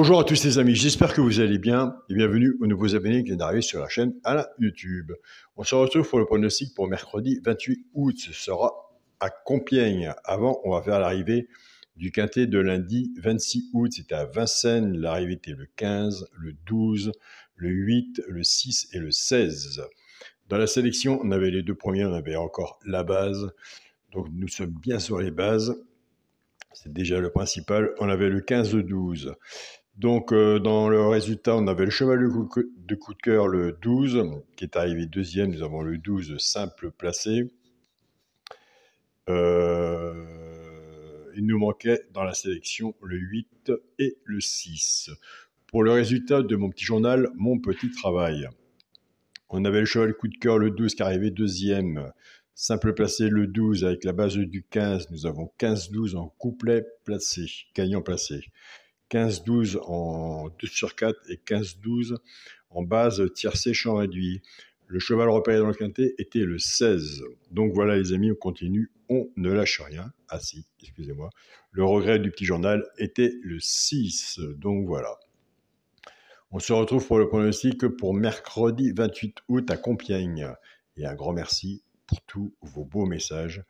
Bonjour à tous les amis, j'espère que vous allez bien et bienvenue aux nouveaux abonnés qui viennent d'arriver sur la chaîne à la YouTube. On se retrouve pour le pronostic pour mercredi 28 août, ce sera à Compiègne. Avant, on va faire l'arrivée du quintet de lundi 26 août, c'était à Vincennes, l'arrivée était le 15, le 12, le 8, le 6 et le 16. Dans la sélection, on avait les deux premiers, on avait encore la base, donc nous sommes bien sur les bases. C'est déjà le principal, on avait le 15-12. Donc, dans le résultat, on avait le cheval de coup de cœur, le 12, qui est arrivé deuxième. Nous avons le 12 simple placé. Il nous manquait dans la sélection le 8 et le 6. Pour le résultat de mon petit journal, mon petit travail, on avait le cheval de coup de cœur, le 12, qui est arrivé deuxième. Simple placé, le 12, avec la base du 15. Nous avons 15-12 en couplet placé, gagnant placé. 15-12 en 2 sur 4 et 15-12 en base tiercé champ réduit. Le cheval repéré dans le quintet était le 16. Donc voilà les amis, on continue, on ne lâche rien. Ah si, excusez-moi. Le regret du petit journal était le 6. Donc voilà. On se retrouve pour le pronostic pour mercredi 28 août à Compiègne. Et un grand merci pour tous vos beaux messages.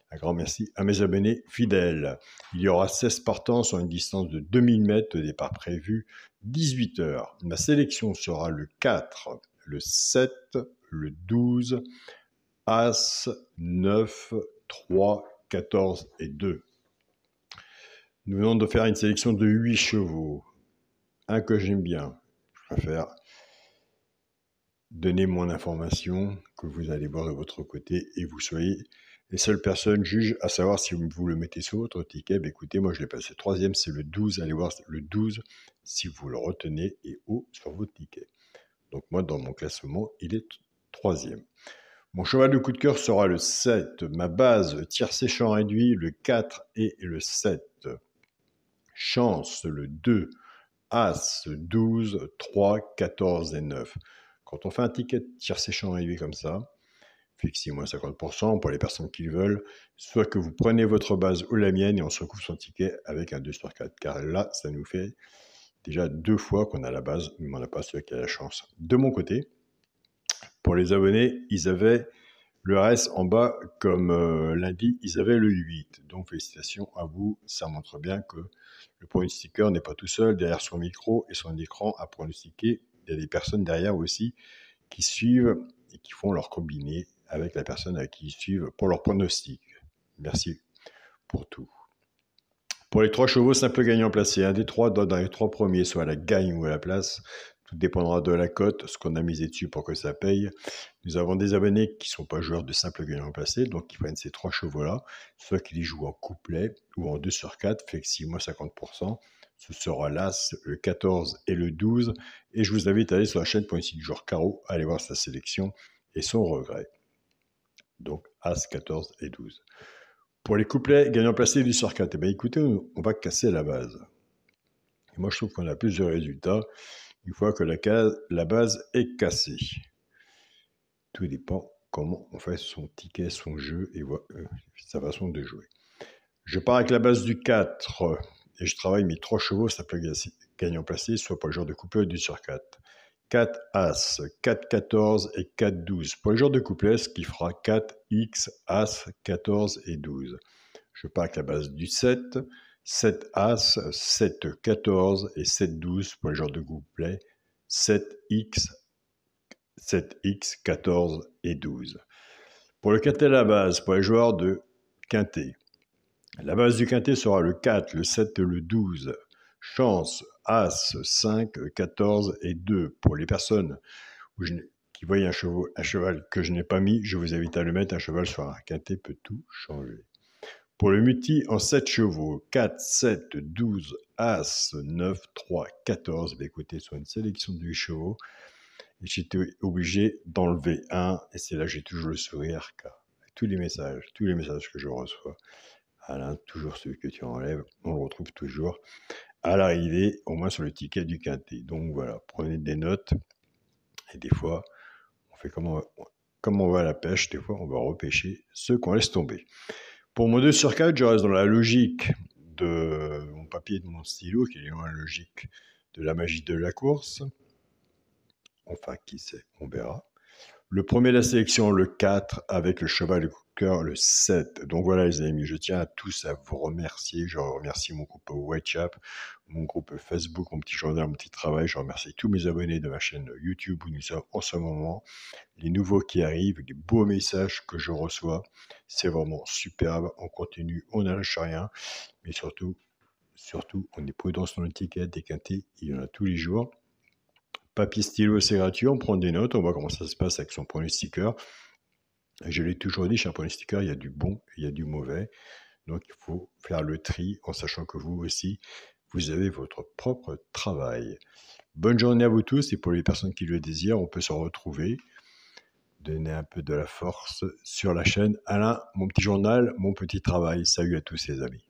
Un grand merci à mes abonnés fidèles. Il y aura 16 partants sur une distance de 2000 mètres, départ prévu 18 h. Ma sélection sera le 4, le 7, le 12, As, 9, 3, 14 et 2. Nous venons de faire une sélection de 8 chevaux. Un que j'aime bien. Je préfère donner mon information que vous allez voir de votre côté et vous soyez les seules personnes juges à savoir si vous le mettez sur votre ticket. Bah écoutez, moi je l'ai passé troisième, c'est le 12. Allez voir le 12 si vous le retenez et haut sur votre ticket. Donc moi dans mon classement, il est troisième. Mon cheval de coup de cœur sera le 7. Ma base tiercé champ réduit, le 4 et le 7. Chance, le 2. As, 12, 3, 14 et 9. Quand on fait un ticket tiercé champ réduit comme ça, fixez-moi 50% pour les personnes qui le veulent, soit que vous prenez votre base ou la mienne et on se recouvre son ticket avec un 2 sur 4. Car là, ça nous fait déjà 2 fois qu'on a la base, mais on n'a pas celui qui a la chance. De mon côté, pour les abonnés, ils avaient le reste en bas, comme lundi, ils avaient le 8. Donc félicitations à vous, ça montre bien que le pronostiqueur n'est pas tout seul derrière son micro et son écran à pronostiquer. Il y a des personnes derrière aussi qui suivent et qui font leur combiné avec la personne à qui ils suivent pour leur pronostic. Merci pour tout. Pour les 3 chevaux, simple gagnant placé. Un des 3 dans les 3 premiers, soit à la gagne ou à la place. Tout dépendra de la cote, ce qu'on a misé dessus pour que ça paye. Nous avons des abonnés qui ne sont pas joueurs de simple gagnant placé, donc qui prennent ces 3 chevaux-là, soit qu'ils les jouent en couplet ou en 2 sur 4, fait que 6 mois 50%. Ce sera l'As, le 14 et le 12. Et je vous invite à aller sur la chaîne pour ici du joueur carreau, aller voir sa sélection et son regret. Donc As, 14 et 12. Pour les couplets gagnant placé du sur 4, eh bien, écoutez, on va casser la base. Et moi, je trouve qu'on a plus de résultats une fois que la base est cassée. Tout dépend comment on fait son ticket, son jeu et sa façon de jouer. Je pars avec la base du 4 et je travaille mes 3 chevaux, ça peut gagnant placé, soit pour le genre de couplet du sur 4. 4 As, 4 14 et 4 12. Pour le genre de couplet, ce qui fera 4 X, As, 14 et 12. Je pars avec la base du 7, 7 As, 7 14 et 7 12 pour le genre de couplet, 7X, 7X, 14 et 12. Pour le quintet à la base, pour les joueurs de quintet, la base du quintet sera le 4, le 7 et le 12. Chance, As, 5, 14 et 2. Pour les personnes qui voient un cheval que je n'ai pas mis, je vous invite à le mettre. Un cheval sur un quintet peut tout changer. Pour le multi en 7 chevaux, 4, 7, 12, As, 9, 3, 14. Bah écoutez, sur une sélection de 8 chevaux, j'étais obligé d'enlever un, et c'est là que j'ai toujours le sourire, car tous les messages que je reçois, Alain, toujours celui que tu enlèves, on le retrouve toujours à l'arrivée, au moins sur le ticket du quintet. Donc voilà, prenez des notes, et des fois, on fait comme on va à la pêche, des fois on va repêcher ceux qu'on laisse tomber. Pour mon 2 sur 4, je reste dans la logique de mon papier et de mon stylo, qui est la logique de la magie de la course. Enfin, qui sait, on verra. Le premier de la sélection, le 4, avec le cheval de cœur, le 7. Donc voilà les amis, je tiens à tous à vous remercier. Je remercie mon groupe WhatsApp, mon groupe Facebook, mon petit journal, mon petit travail. Je remercie tous mes abonnés de ma chaîne YouTube où nous sommes en ce moment. Les nouveaux qui arrivent, les beaux messages que je reçois. C'est vraiment superbe. On continue, on n'arrache rien. Mais surtout, on est prudent sur nos tickets, des quintés, il y en a tous les jours. Papier, stylo, c'est gratuit, on prend des notes, on voit comment ça se passe avec son pronostiqueur. Je l'ai toujours dit, chez un pronostiqueur, il y a du bon, il y a du mauvais. Donc, il faut faire le tri en sachant que vous aussi, vous avez votre propre travail. Bonne journée à vous tous et pour les personnes qui le désirent, on peut se retrouver, donner un peu de la force sur la chaîne. Alain, mon petit journal, mon petit travail. Salut à tous les amis.